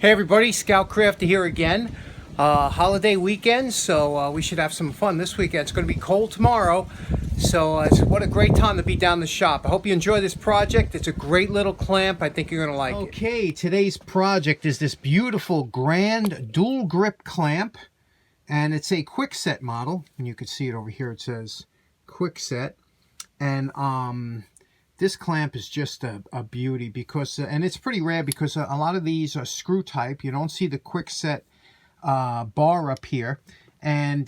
Hey everybody, Scout Crafter here again. Holiday weekend, so we should have some fun this weekend. It's going to be cold tomorrow, so what a great time to be down the shop. I hope you enjoy this project. It's a great little clamp. I think you're going to like it. Okay, today's project is this beautiful grand dual grip clamp, and it's a quick set model, and you can see it over here. It says quick set, and this clamp is just a beauty because, and it's pretty rare because a lot of these are screw type. You don't see the quick set bar up here. And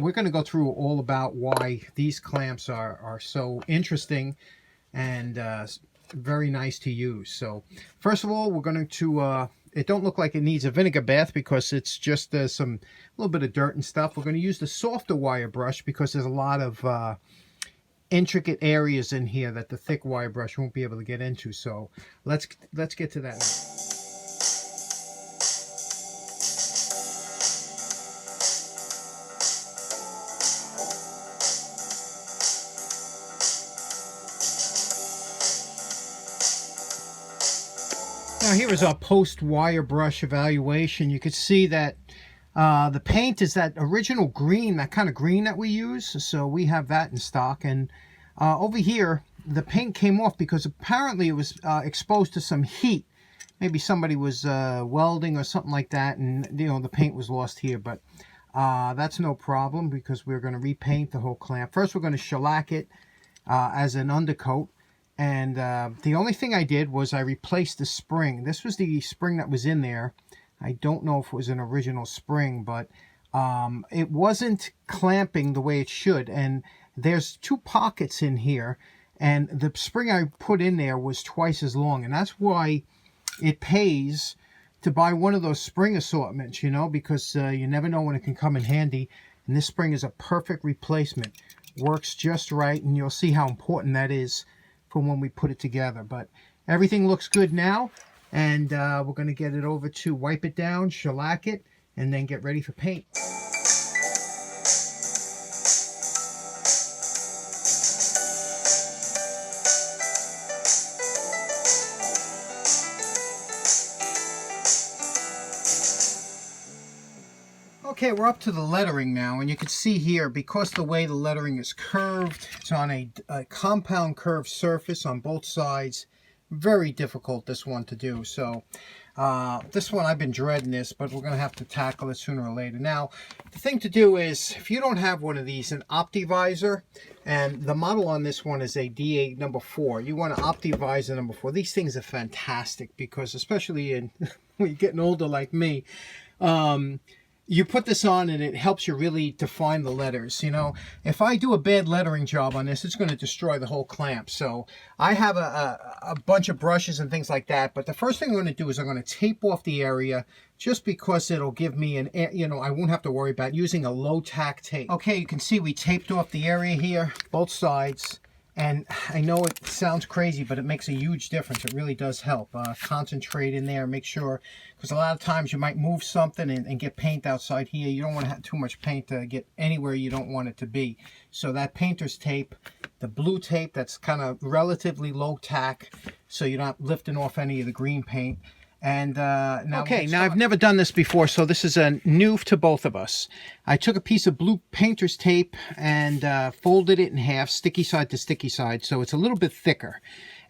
we're going to go through all about why these clamps are so interesting and very nice to use. So first of all, we're going to, it don't look like it needs a vinegar bath because it's just a little bit of dirt and stuff. We're going to use the softer wire brush because there's a lot of intricate areas in here that the thick wire brush won't be able to get into. So let's get to that now. Now here is our post wire brush evaluation. You can see that the paint is that original green, that kind of green that we use. So we have that in stock. And over here, the paint came off because apparently it was exposed to some heat. Maybe somebody was welding or something like that, and the paint was lost here. But that's no problem because we're going to repaint the whole clamp. First, we're going to shellac it as an undercoat. And the only thing I did was I replaced the spring. This was the spring that was in there. I don't know if it was an original spring, but it wasn't clamping the way it should. And there's two pockets in here, and the spring I put in there was twice as long. And that's why it pays to buy one of those spring assortments, because you never know when it can come in handy. And this spring is a perfect replacement. Works just right, and you'll see how important that is for when we put it together. But everything looks good now, and we're going to get it over to wipe it down, shellac it, and then get ready for paint. Okay, we're up to the lettering now, and you can see here, because the way the lettering is curved, it's on a compound curved surface on both sides. Very difficult, this one, to do. So this one, I've been dreading this, but we're going to have to tackle it sooner or later. Now, the thing to do is, if you don't have one of these, an OptiVisor, and the model on this one is a D8 number 4. You want an OptiVisor number 4. These things are fantastic because, especially when you're getting older like me, you put this on and it helps you really define the letters. If I do a bad lettering job on this, it's going to destroy the whole clamp. So I have a bunch of brushes and things like that. But the first thing I'm going to do is I'm going to tape off the area just because it'll give me I won't have to worry about using a low tack tape. Okay, you can see we taped off the area here, both sides. And I know it sounds crazy, but it makes a huge difference. It really does help. Concentrate in there, make sure, because a lot of times you might move something and get paint outside here. You don't want to have too much paint to get anywhere you don't want it to be. So that painter's tape, the blue tape, that's kind of relatively low tack, so you're not lifting off any of the green paint. And now I've never done this before, so this is a new to both of us. I took a piece of blue painter's tape and folded it in half, sticky side to sticky side, so it's a little bit thicker.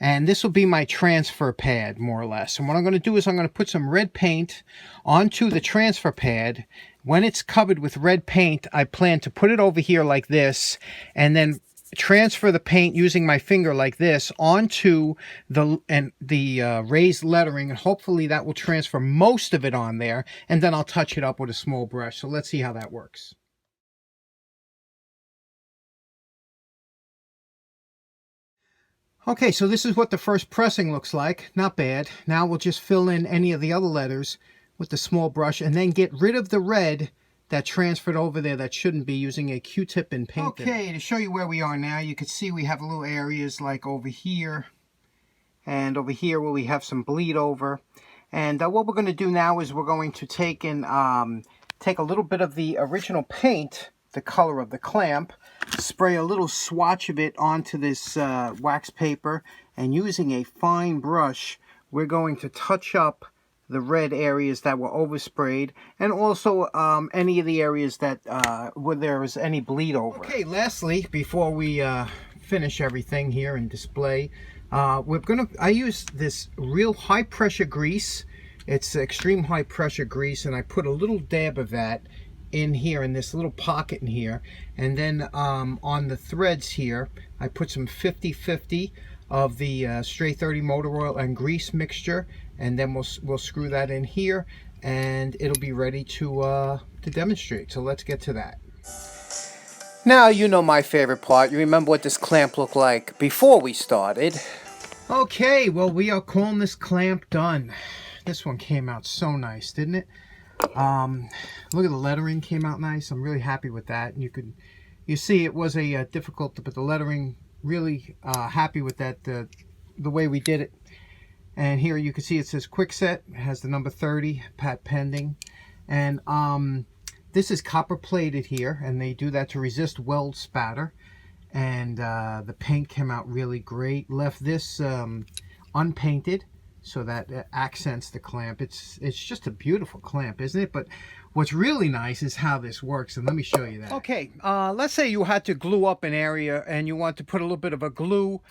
And this will be my transfer pad, more or less. And what I'm going to do is I'm going to put some red paint onto the transfer pad. When it's covered with red paint, I plan to put it over here like this, and then transfer the paint using my finger like this onto the raised lettering, and hopefully that will transfer most of it on there, and then I'll touch it up with a small brush. So let's see how that works. Okay, so this is what the first pressing looks like. Not bad. Now we'll just fill in any of the other letters with the small brush and then get rid of the red that transferred over there that shouldn't be, using a Q-tip and paint. Okay, to show you where we are now, you can see we have little areas like over here and over here where we have some bleed over. And what we're going to do now is we're going to take a little bit of the original paint, the color of the clamp, spray a little swatch of it onto this wax paper, and using a fine brush, we're going to touch up the red areas that were oversprayed, and also any of the areas that where there was any bleed over. Okay, lastly, before we finish everything here and display, I use this real high pressure grease. It's extreme high pressure grease, and I put a little dab of that in here in this little pocket in here, and then on the threads here I put some 50-50 of the straight 30 motor oil and grease mixture, and then we'll screw that in here and it'll be ready to demonstrate. So let's get to that. Now, you know my favorite part. You remember what this clamp looked like before we started. Okay, well, we are calling this clamp done. This one came out so nice, didn't it? Look at the lettering, came out nice. I'm really happy with that. And you see it was a difficult, but the lettering, really happy with that, the way we did it. And here you can see it says Quickset. It has the number 30, pat pending. And this is copper plated here, and they do that to resist weld spatter. And the paint came out really great. Left this unpainted, so that accents the clamp. It's just a beautiful clamp, isn't it? But what's really nice is how this works, and let me show you that. Okay, let's say you had to glue up an area and you want to put a little bit of a glue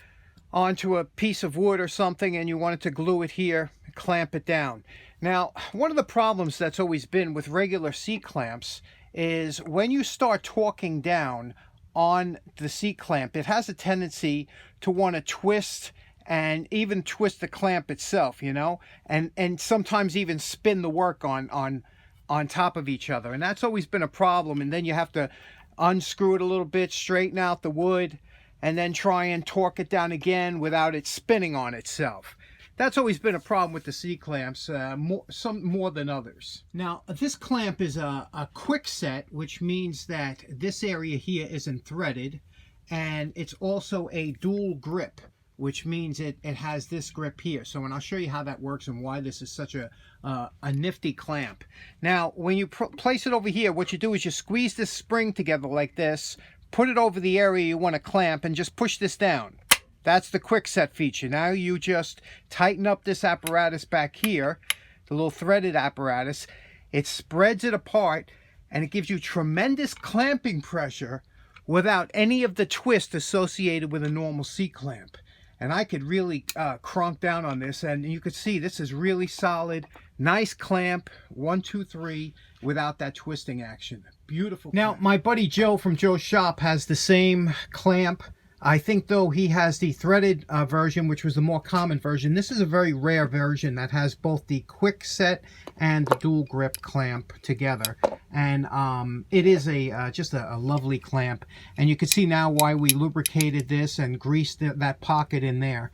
onto a piece of wood or something, and you wanted to glue it here, clamp it down. Now, one of the problems that's always been with regular C-clamps is when you start torquing down on the C-clamp, it has a tendency to want to twist and even twist the clamp itself, you know, and sometimes even spin the work on top of each other. And that's always been a problem. And then you have to unscrew it a little bit, straighten out the wood, and then try and torque it down again without it spinning on itself. That's always been a problem with the C-clamps, some more than others. Now, this clamp is a quick set, which means that this area here isn't threaded, and it's also a dual grip, which means it has this grip here. So, and I'll show you how that works and why this is such a nifty clamp. Now, when you place it over here, what you do is you squeeze this spring together like this, put it over the area you want to clamp, and just push this down. That's the quick set feature. Now you just tighten up this apparatus back here, the little threaded apparatus. It spreads it apart, and it gives you tremendous clamping pressure without any of the twist associated with a normal C-clamp. And I could really crank down on this, and you could see this is really solid, nice clamp, 1, 2, 3, without that twisting action. Beautiful clamp. Now, my buddy Joe from Joe's shop has the same clamp. I think, though, he has the threaded version, which was the more common version. This is a very rare version that has both the quick set and the dual grip clamp together. And it is just a lovely clamp. And you can see now why we lubricated this and greased that pocket in there,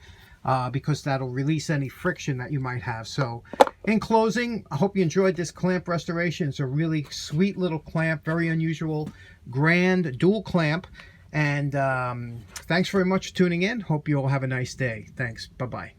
because that'll release any friction that you might have. So, in closing, I hope you enjoyed this clamp restoration. It's a really sweet little clamp, very unusual, grand dual clamp. And thanks very much for tuning in. Hope you all have a nice day. Thanks. Bye-bye.